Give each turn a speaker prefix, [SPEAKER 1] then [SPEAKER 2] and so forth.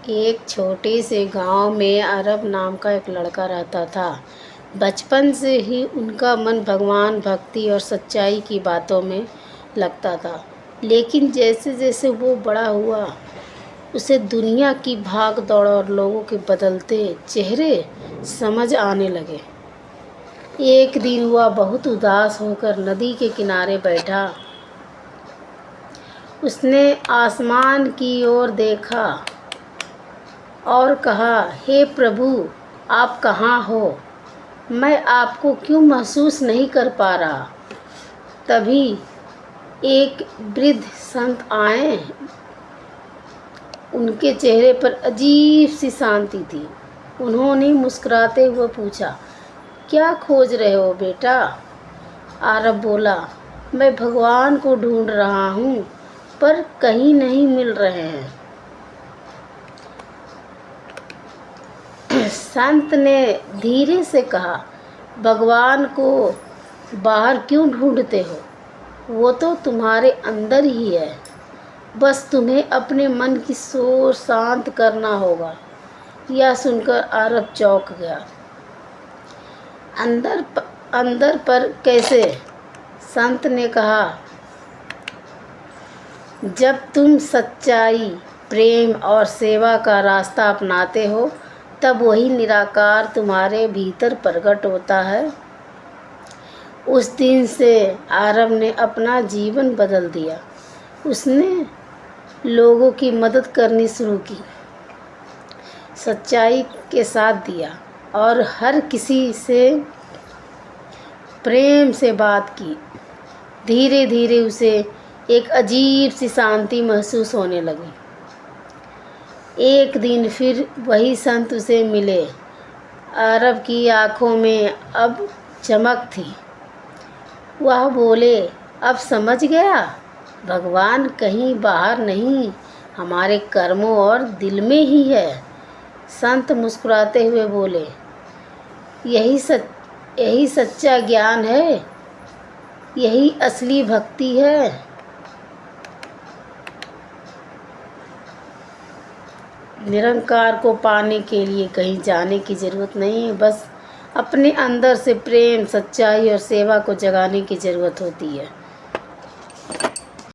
[SPEAKER 1] एक छोटे से गांव में अरब नाम का एक लड़का रहता था। बचपन से ही उनका मन भगवान, भक्ति और सच्चाई की बातों में लगता था। लेकिन जैसे जैसे वो बड़ा हुआ, उसे दुनिया की भाग दौड़ और लोगों के बदलते चेहरे समझ आने लगे। एक दिन वह बहुत उदास होकर नदी के किनारे बैठा। उसने आसमान की ओर देखा और कहा, हे प्रभु, आप कहाँ हो? मैं आपको क्यों महसूस नहीं कर पा रहा। तभी एक वृद्ध संत आए। उनके चेहरे पर अजीब सी शांति थी। उन्होंने मुस्कुराते हुए पूछा, क्या खोज रहे हो बेटा? आरब बोला, मैं भगवान को ढूंढ रहा हूँ, पर कहीं नहीं मिल रहे हैं। संत ने धीरे से कहा, भगवान को बाहर क्यों ढूंढते हो? वो तो तुम्हारे अंदर ही है। बस तुम्हें अपने मन की शोर शांत करना होगा। यह सुनकर आरब चौंक गया। अंदर पर कैसे? संत ने कहा, जब तुम सच्चाई, प्रेम और सेवा का रास्ता अपनाते हो, तब वही निराकार तुम्हारे भीतर प्रकट होता है। उस दिन से आरब ने अपना जीवन बदल दिया। उसने लोगों की मदद करनी शुरू की, सच्चाई के साथ दिया और हर किसी से प्रेम से बात की। धीरे धीरे उसे एक अजीब सी शांति महसूस होने लगी। एक दिन फिर वही संत उसे मिले। आरब की आंखों में अब चमक थी। वह बोले, अब समझ गया, भगवान कहीं बाहर नहीं, हमारे कर्मों और दिल में ही है। संत मुस्कुराते हुए बोले, यही सच्चा ज्ञान है, यही असली भक्ति है। निरंकार को पाने के लिए कहीं जाने की ज़रूरत नहीं है, बस अपने अंदर से प्रेम, सच्चाई और सेवा को जगाने की ज़रूरत होती है।